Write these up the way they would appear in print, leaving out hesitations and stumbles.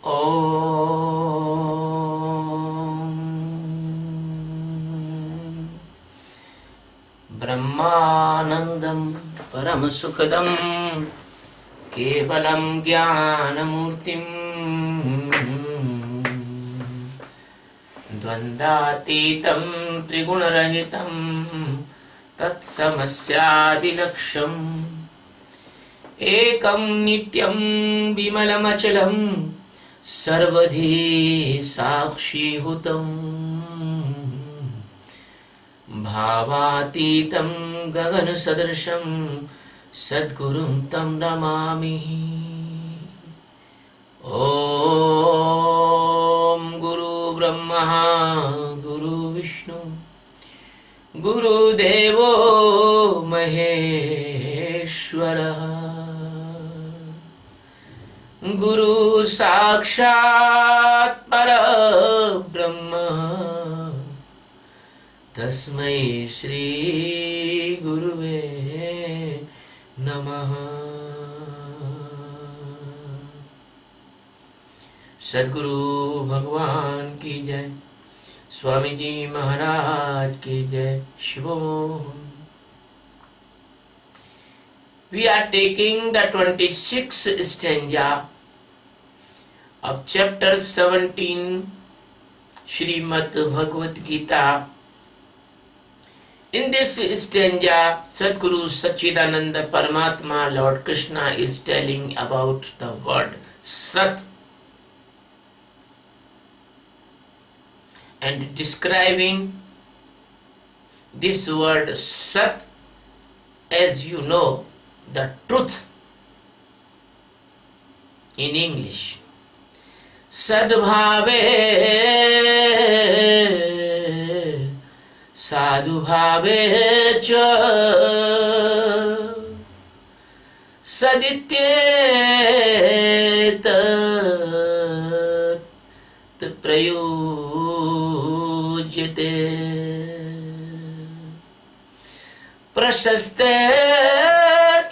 Om Brahmanandam Paramasukadam Kevalam Jnanamurtim Dvandatitam Trigunarahitam Tatsamasyaadilaksham Ekam Nityam Bimalamachalam Sarvadhi Sakshihuttam Bhavatitam Gagan Sadrasham Sadgurum Tam Namami Om Guru Brahma Guru Vishnu Guru Devo Maheshwara Guru Sakshat Para Brahma Tasmai Shri Guruve Namaha Sadguru Bhagwan ki jai Swami Ji Maharaj ki jai Shivo. We are taking the 26th stanza of chapter 17 Srimad Bhagavad Geeta. In this stanza, Sadguru Sachidananda Paramatma Lord Krishna is telling about the word Sat and describing this word Sat as you know, the truth in English. Sadbhave Sadhubhave cha Sadityet Prayujyate Prashaste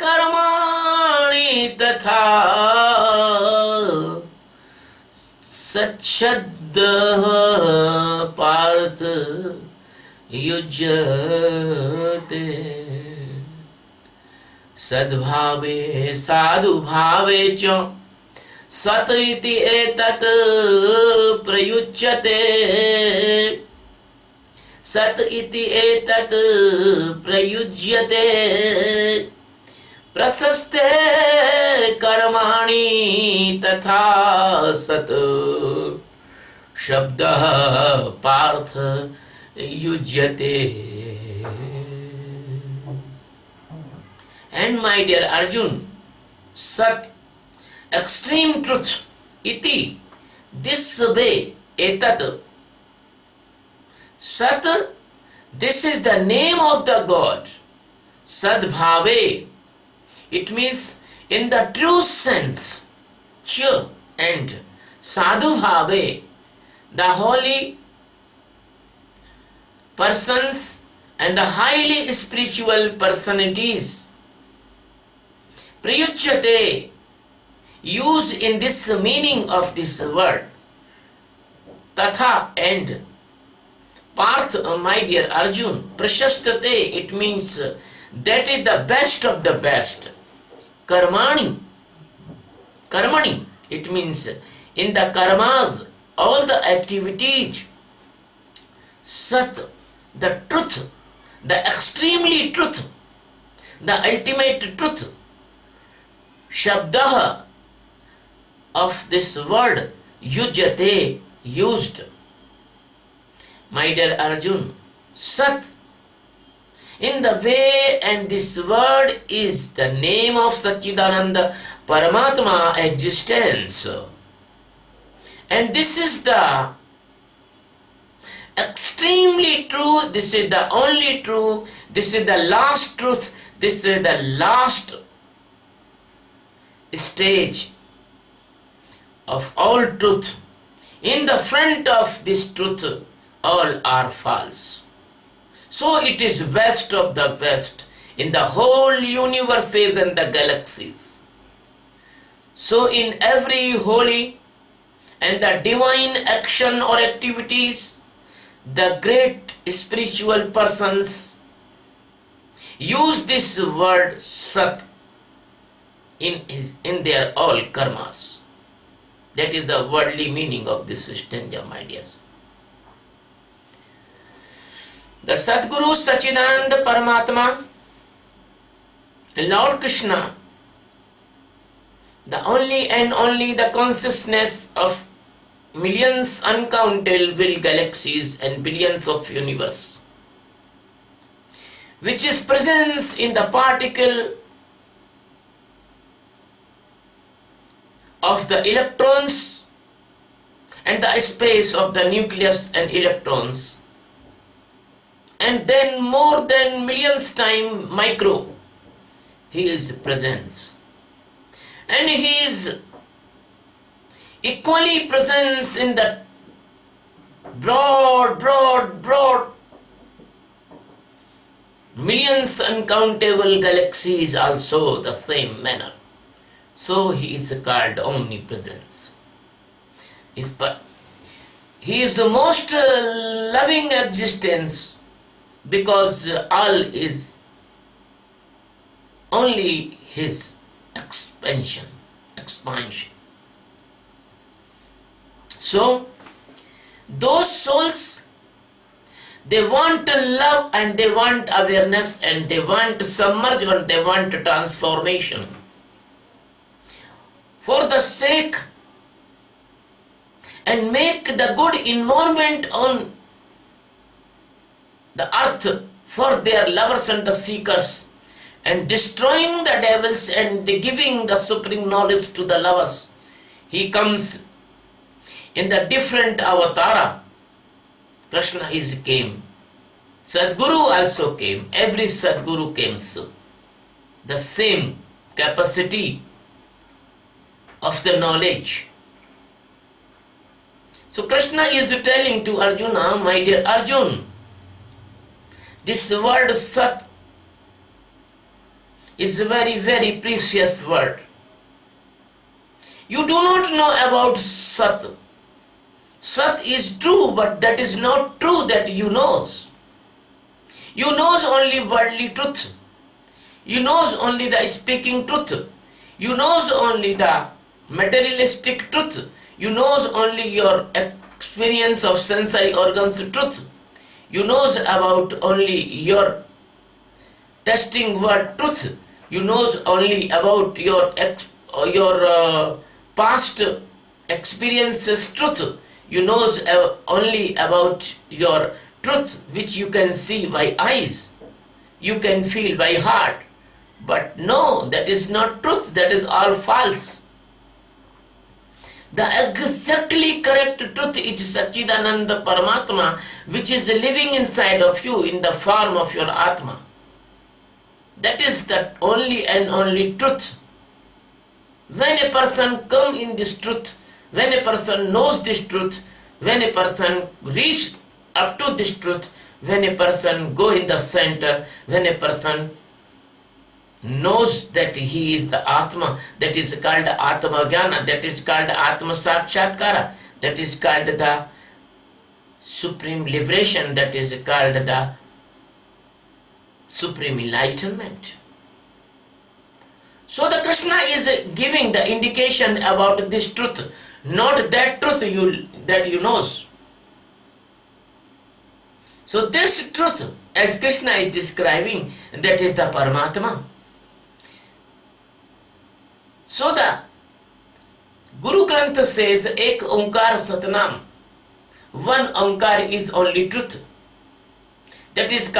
Karmani Tatha Sachadda Partha Yujyate Sadbhave Sadhubhave cha Sat iti etat prayujyate Sat iti etat prayujyate Prasaste karmani tatha sat Shabdah partha yujyate. And my dear Arjun, Sat, extreme truth, iti, this way, etat. Sat, this is the name of the God. Sadbhave, it means in the true sense. Ch and Sadhubhave, the holy persons and the highly spiritual personalities. Prayujyate, used in this meaning of this word. Tatha and Parth, my dear Arjun, Prashastate, it means that is the best of the best. Karmani, Karmani, it means in the karmas, all the activities. Sat, the truth, the extremely truth, the ultimate truth. Shabdah of this word, yujyate, used. My dear Arjun, Sat, in the way, and this word is the name of Sachidananda Paramatma existence. And this is the extremely true, this is the only true, this is the last truth, this is the last stage of all truth. In the front of this truth, all are false. So it is best of the best in the whole universes and the galaxies. So in every holy and the divine action or activities, the great spiritual persons use this word Sat in their all karmas. That is the worldly meaning of this stanza, my dears. The Sadguru Sachidananda Paramatma, Lord Krishna, the only and only the consciousness of millions uncountable galaxies and billions of universe, which is presence in the particle of the electrons and the space of the nucleus and electrons, and then more than millions time micro, he is presence, and he is equally presence in the broad millions uncountable galaxies also the same manner. So he is called omnipresence. He is the most loving existence, because all is only his expansion. So those souls, they want love and they want awareness and they want submersion, they want transformation. For the sake and make the good environment on the earth for their lovers and the seekers, and destroying the devils and giving the supreme knowledge to the lovers, he comes in the different avatara. Krishna came. Sadguru also came. Every Sadguru came. So the same capacity of the knowledge. So Krishna is telling to Arjuna, my dear Arjun, this word Sat is a very, very precious word. You do not know about Sat. Sat is true, but that is not true that you knows. You knows only worldly truth. You knows only the speaking truth. You knows only the materialistic truth. You knows only your experience of sensory organs truth. You knows about only your testing word truth. You knows only about your past experiences truth. You knows only about your truth which you can see by eyes. You can feel by heart. But no, that is not truth. That is all false. The exactly correct truth is Sachidananda Paramatma, which is living inside of you in the form of your Atma. That is the only and only truth. When a person comes in this truth, when a person knows this truth, when a person reach up to this truth, when a person go in the center, when a person knows that he is the Atma, that is called Atma Jnana, that is called Atma Sakshatkara, that is called the supreme liberation, that is called the supreme enlightenment. So the Krishna is giving the indication about this truth, not that truth that you knows. So this truth, as Krishna is describing, that is the Paramatma. So the Guru Granth says, Ek Omkar Satnam. One Omkar is only truth. That is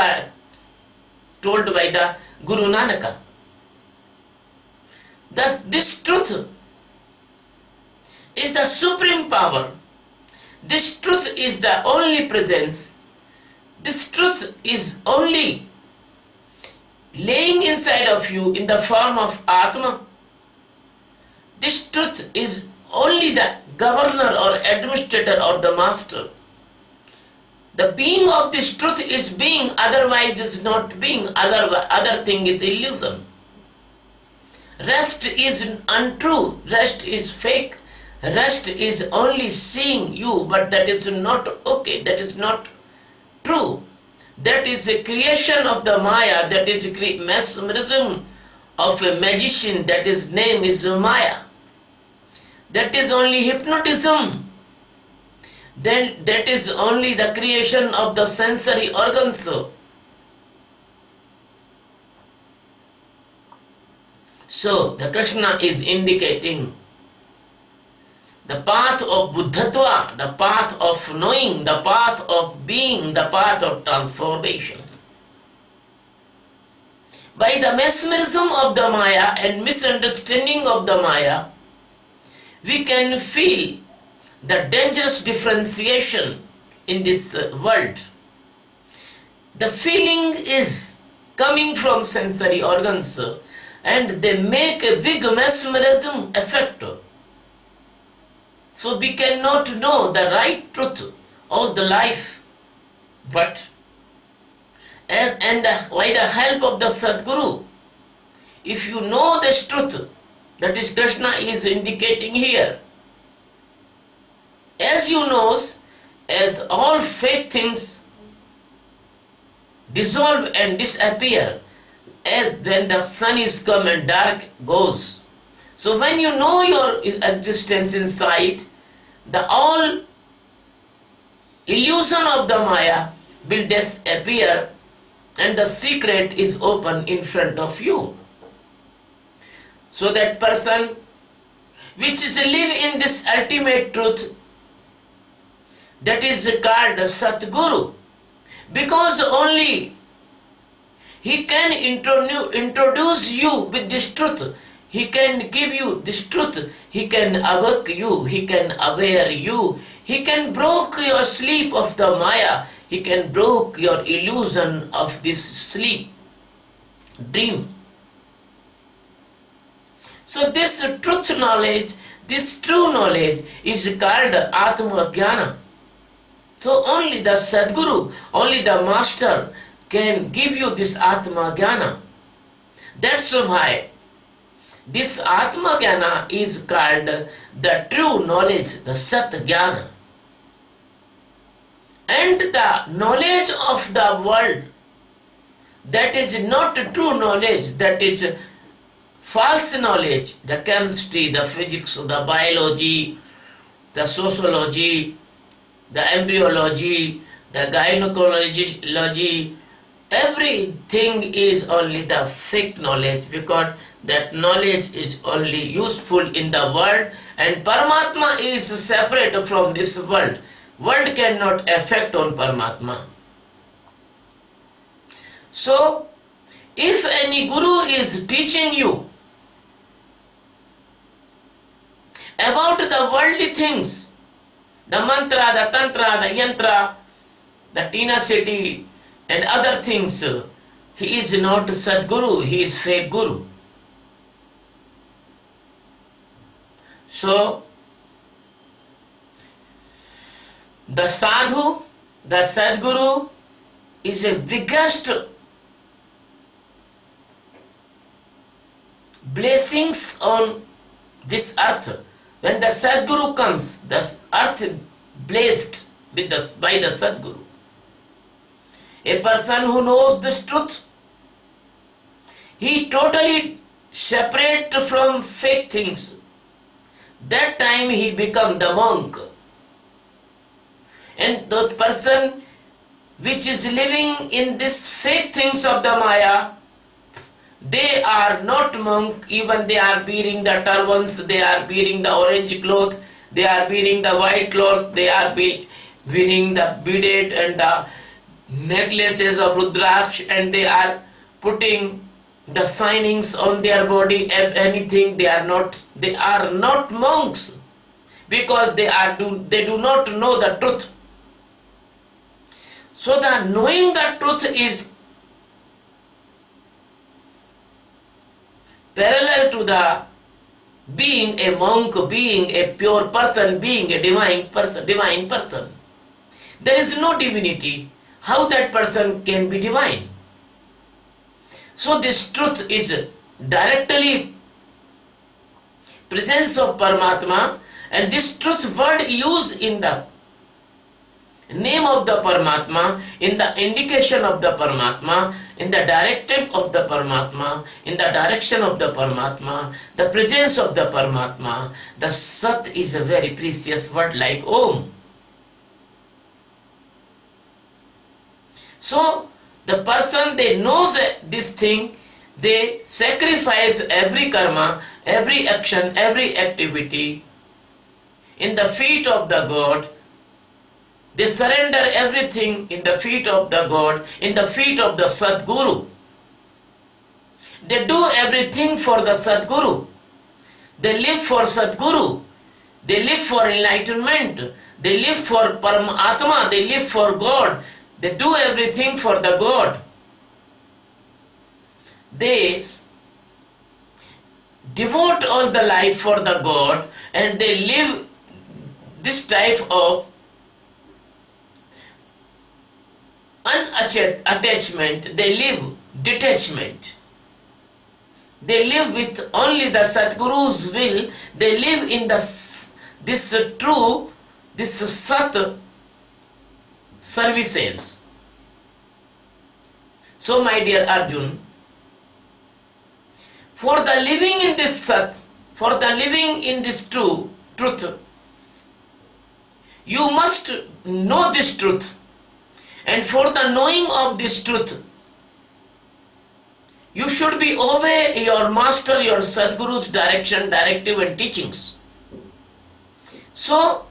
told by the Guru Nanaka. This truth is the supreme power. This truth is the only presence. This truth is only laying inside of you in the form of Atma. This truth is only the governor or administrator or the master. The being of this truth is being, otherwise is not being, other thing is illusion. Rest is untrue, rest is fake, rest is only seeing you, but that is not okay, that is not true. That is a creation of the Maya, that is a mesmerism of a magician, that his name is Maya. That is only hypnotism. Then that is only the creation of the sensory organs. So the Krishna is indicating the path of Buddhatva, the path of knowing, the path of being, the path of transformation. By the mesmerism of the Maya and misunderstanding of the Maya, we can feel the dangerous differentiation in this world. The feeling is coming from sensory organs and they make a big mesmerism effect. So we cannot know the right truth of the life, but and by the help of the Sadguru, if you know this truth, that is Krishna is indicating here. As you know, as all fake things dissolve and disappear, as when the sun is come and dark goes. So when you know your existence inside, the all illusion of the Maya will disappear and the secret is open in front of you. So that person which is live in this ultimate truth, that is called Satguru, because only he can introduce you with this truth. He can give you this truth. He can awake you. He can aware you. He can break your sleep of the Maya. He can break your illusion of this sleep, dream. So this truth knowledge, this true knowledge is called Atma Jnana. So only the Sadguru, only the Master can give you this Atma Jnana. That's why this Atma Jnana is called the true knowledge, the Sat Jnana. And the knowledge of the world, that is not true knowledge, that is false knowledge, the chemistry, the physics, the biology, the sociology, the embryology, the gynecology, everything is only the fake knowledge, because that knowledge is only useful in the world and Paramatma is separate from this world. World cannot affect on Paramatma. So, if any guru is teaching you about the worldly things, the mantra, the tantra, the yantra, the Tina city and other things, he is not Sadguru, he is fake guru. So, the sadhu, the Sadguru is the biggest blessings on this earth. When the Sadguru comes, the earth is blessed by the Sadguru. A person who knows this truth, he totally separate from fake things. That time he become the monk. And the person which is living in this fake things of the Maya, they are not monk, even they are wearing the turbans, they are wearing the orange cloth, they are wearing the white cloth, they are wearing the beaded and the necklaces of Rudraksh, and they are putting the signings on their body, anything. They are not monks, because they do not know the truth. So the knowing the truth is parallel to the being a monk, being a pure person, being a divine person. There is no divinity. How that person can be divine? So this truth is directly presence of Paramatma, And this truth word used in the name of the Paramatma, in the indication of the Paramatma, in the directive of the Paramatma, in the direction of the Paramatma, the presence of the Paramatma. The Sat is a very precious word like Om. So the person, they knows this thing, they sacrifice every karma, every action, every activity in the feet of the God. They surrender everything in the feet of the God, in the feet of the Sadguru. They do everything for the Sadguru. They live for Sadguru. They live for enlightenment. They live for Paramatma. They live for God. They do everything for the God. They devote all the life for the God, and they live this type of unattachment. They live detachment. They live with only the Sadguru's will. They live in this true, this Sat services. So my dear Arjun, for the living in this Sat, for the living in this truth, you must know this truth. And for the knowing of this truth, you should be obey your master, your Sadguru's direction, directive and teachings. So,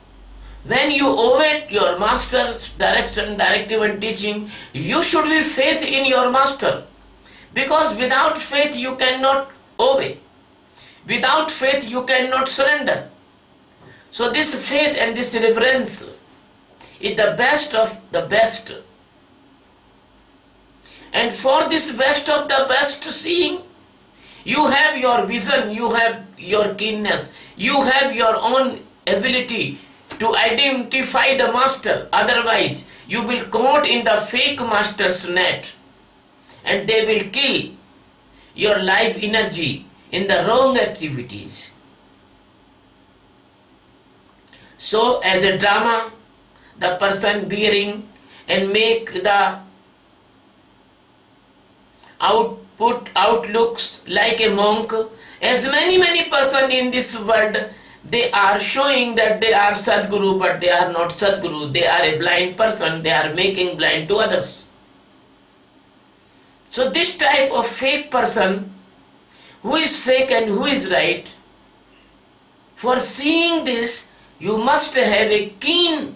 when you obey your master's direction, directive and teaching, you should be faith in your master. Because without faith you cannot obey. Without faith you cannot surrender. So this faith and this reverence is the best of the best. And for this best of the best seeing, you have your vision, you have your keenness, you have your own ability to identify the master. Otherwise, you will caught in the fake master's net, and they will kill your life energy in the wrong activities. So, as a drama, the person bearing and make the outlooks like a monk. As many person in this world, they are showing that they are Sadguru, but they are not Sadguru. They are a blind person. They are making blind to others. So this type of fake person, who is fake and who is right, for seeing this, you must have a keen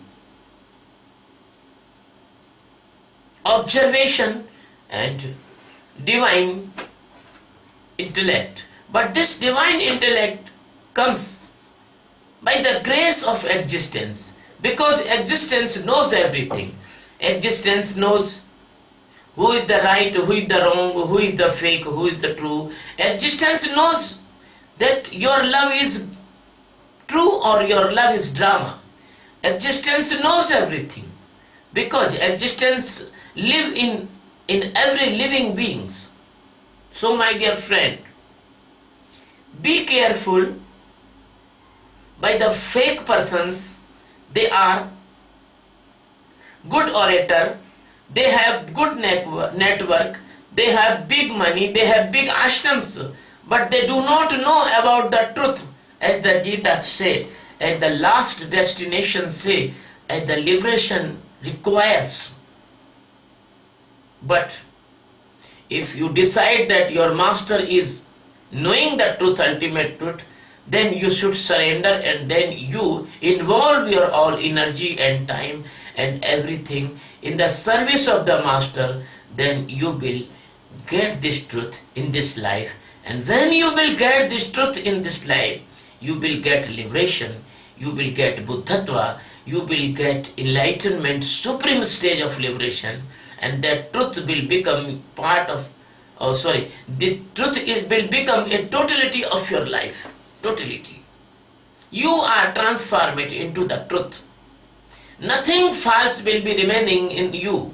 observation and divine intellect. But this divine intellect comes by the grace of existence, because existence knows everything. Existence knows who is the right, who is the wrong, who is the fake, who is the true. Existence knows that your love is true or your love is drama. Existence knows everything, because existence live in every living beings. So my dear friend, be careful by the fake persons. They are good orator, they have good network, they have big money, they have big ashrams, but they do not know about the truth. As the Geeta say, as the last destination say, as the liberation requires. But if you decide that your master is knowing the truth, ultimate truth, then you should surrender, and then you involve your all energy and time and everything in the service of the master. Then you will get this truth in this life, and when you will get this truth in this life, you will get liberation, you will get Buddhatva, you will get enlightenment, supreme stage of liberation, and that truth will become part of, the truth will become a totality of your life. Totality. You are transformed into the truth. Nothing false will be remaining in you.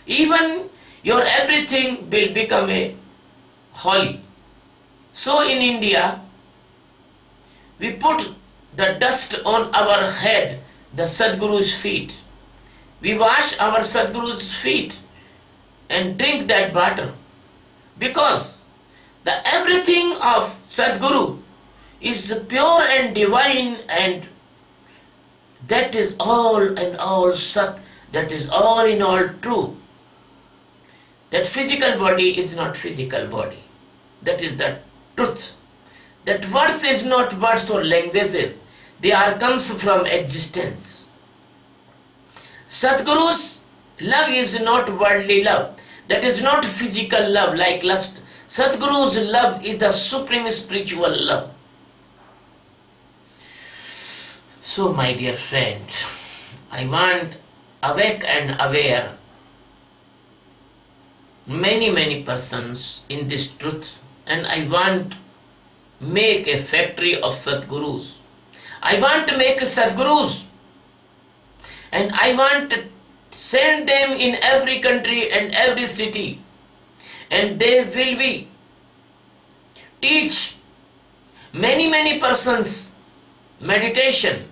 Even your everything will become a holy. So in India, we put the dust on our head, the Sadguru's feet. We wash our Sadguru's feet and drink that water, because the everything of Sadguru is pure and divine, and that is all and all Sat, that is all in all true. That physical body is not physical body. That is the truth. That words is not words or languages. They are comes from existence. Sadguru's love is not worldly love. That is not physical love like lust. Sadguru's love is the supreme spiritual love. So my dear friend, I want awake and aware many persons in this truth, and I want make a factory of Sadgurus. I want to make Sadgurus, and I want to send them in every country and every city, and they will be teach many persons meditation,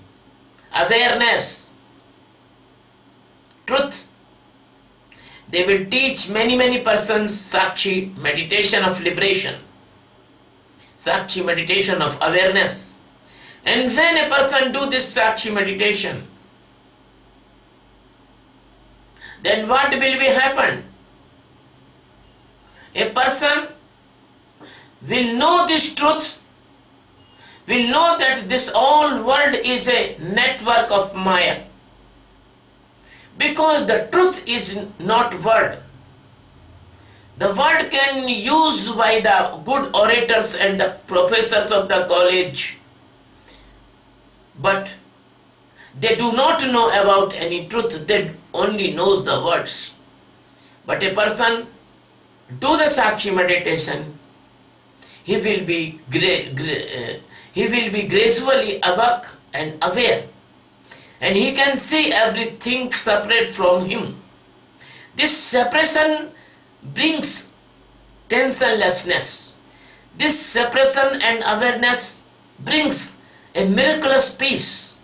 awareness, truth. They will teach many persons Sakshi, meditation of liberation, Sakshi, meditation of awareness. And when a person do this Sakshi meditation, then what will be happen? A person will know this truth, will know that this whole world is a network of Maya. Because the truth is not word. The word can used by the good orators and the professors of the college, but they do not know about any truth. They only knows the words. But a person do the Sakshi meditation, he will be gradually awake and aware, and he can see everything separate from him. This separation brings tensionlessness. This separation and awareness brings a miraculous peace.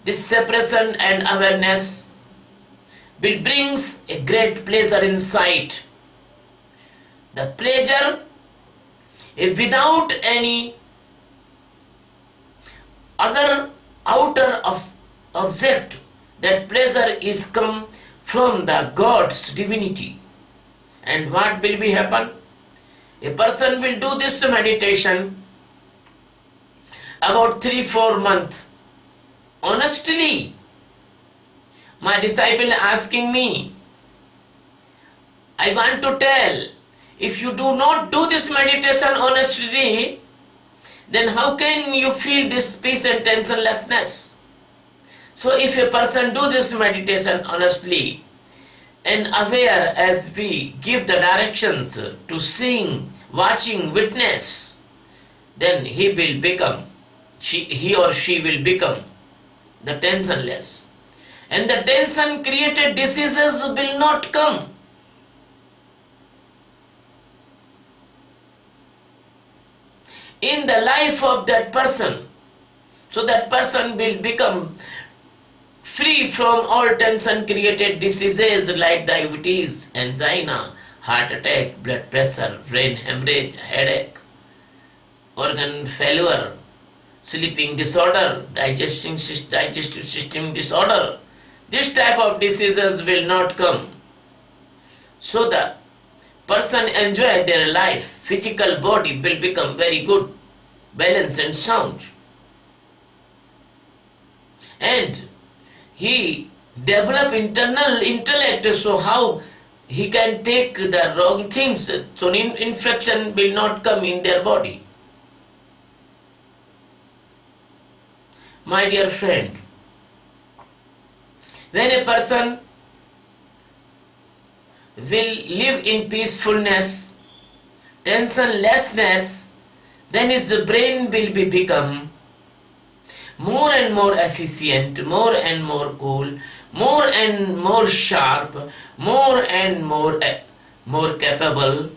This separation and awareness will brings a great pleasure inside. The pleasure is without any other outer object. That pleasure is come from the God's divinity. And what will be happen? A person will do this meditation about 3-4 months. Honestly, my disciple asking me, I want to tell, if you do not do this meditation honestly, then how can you feel this peace and tensionlessness? So if a person do this meditation honestly and aware, as we give the directions to seeing, watching, witness, then he or she will become the tensionless. And the tension created diseases will not come. In the life of that person. So that person will become free from all tension created diseases like diabetes, angina, heart attack, blood pressure, brain hemorrhage, headache, organ failure, sleeping disorder, digestive system disorder. This type of diseases will not come. So the person enjoy their life, physical body will become very good, balanced and sound. And he develop internal intellect, so how he can take the wrong things, so infection will not come in their body. My dear friend, when a person will live in peacefulness, tensionlessness, then his brain will become more and more efficient, more and more cool, more and more sharp, more and more capable.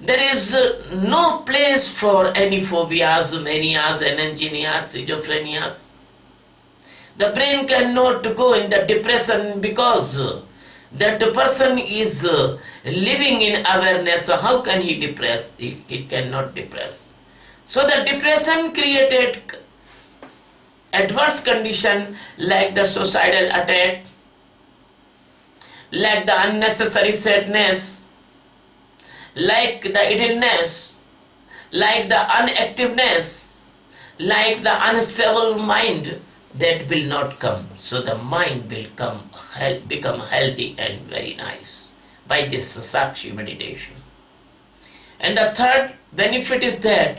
There is no place for any phobias, manias, ananginias, schizophrenias. The brain cannot go in the depression because that person is living in awareness. How can he depress? He cannot depress. So the depression created adverse condition like the suicidal attack, like the unnecessary sadness, like the idleness, like the unactiveness, like the unstable mind that will not come. So the mind will become healthy and very nice by this Sakshi meditation. And the third benefit is that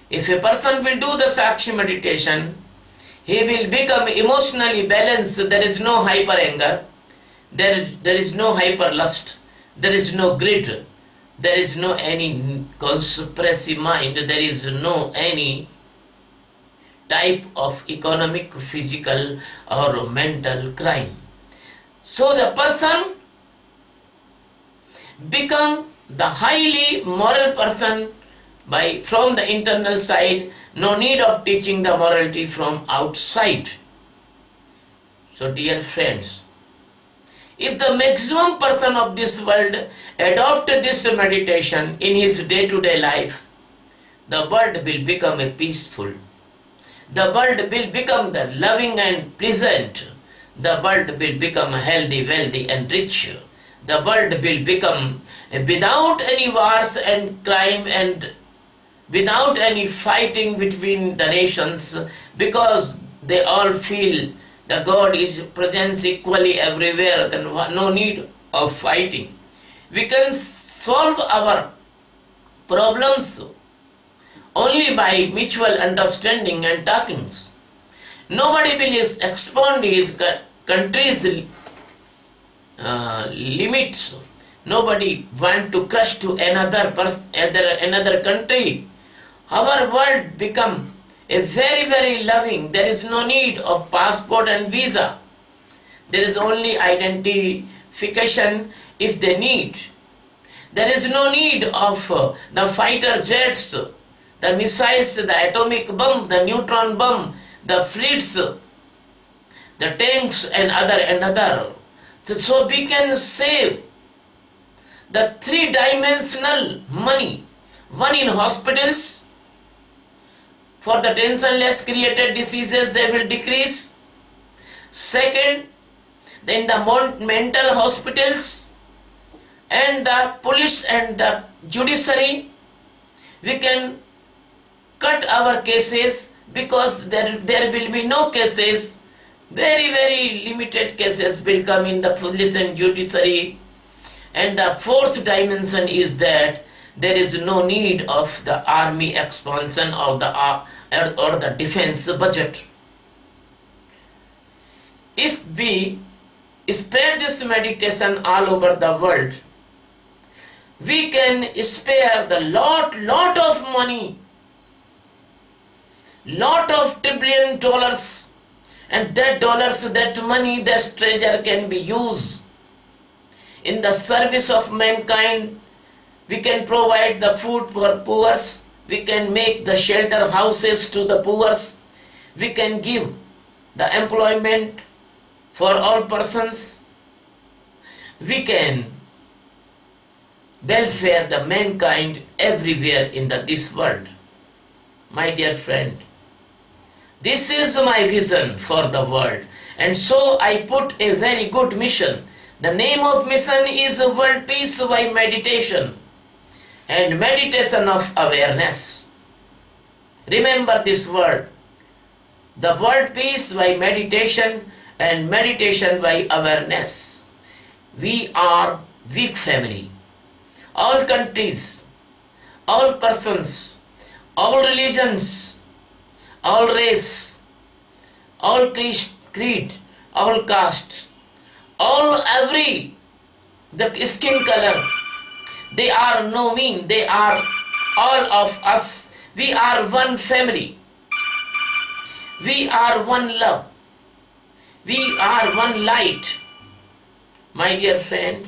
if a person will do the Sakshi meditation, he will become emotionally balanced. There is no hyper anger, there is no hyper lust, there is no greed, there is no any conspiracy mind, there is no any type of economic, physical or mental crime. So the person become the highly moral person from the internal side. No need of teaching the morality from outside. So dear friends, if the maximum person of this world adopt this meditation in his day-to-day life, the world will become a peaceful. The world will become the loving and pleasant. The world will become healthy, wealthy and rich. The world will become without any wars and crime and without any fighting between the nations, because they all feel the God is present equally everywhere, then no need of fighting. We can solve our problems only by mutual understanding and talkings. Nobody will expand his country's limits. Nobody want to crush to another country. Our world become a very, very loving. There is no need of passport and visa. There is only identification if they need. There is no need of the fighter jets, the missiles, the atomic bomb, the neutron bomb, the fleets, the tanks and other. So we can save the three-dimensional money. One in hospitals, for the tensionless created diseases, they will decrease. Second, then the mental hospitals and the police and the judiciary, we can cut our cases because there will be no cases. Very, very limited cases will come in the police and judiciary. And the fourth dimension is that there is no need of the army expansion or the defense budget. If we spread this meditation all over the world, we can spare the lot of money, lot of trillion dollars, and that money, that treasure can be used in the service of mankind. We can provide the food for poor. We can make the shelter houses to the poor. We can give the employment for all persons. We can welfare the mankind everywhere in this world. My dear friend, this is my vision for the world, and so I put a very good mission. The name of mission is World Peace by Meditation and meditation of awareness. Remember this word, the world peace by meditation and meditation by awareness. We are weak family. All countries, all persons, all religions, all race, all creed, all caste, the skin color, they are no mean, they are all of us. We are one family. We are one love. We are one light. My dear friend,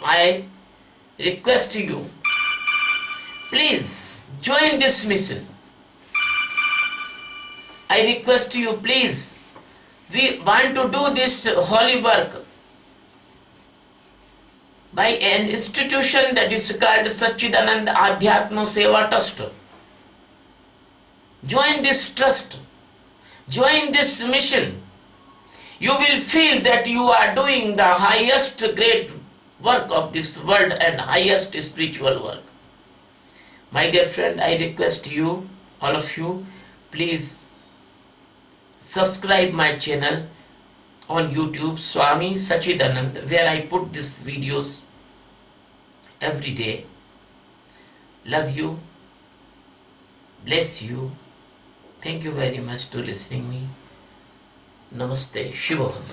I request you, please join this mission. I request you, please. We want to do this holy work by an institution that is called Satchidanand Adhyatma Seva Trust. Join this trust. Join this mission. You will feel that you are doing the highest great work of this world and highest spiritual work. My dear friend, I request you, all of you, please subscribe my channel on YouTube, Swami Sachidanand, where I put these videos every day. Love you. Bless you. Thank you very much to listening me. Namaste. Shivoham.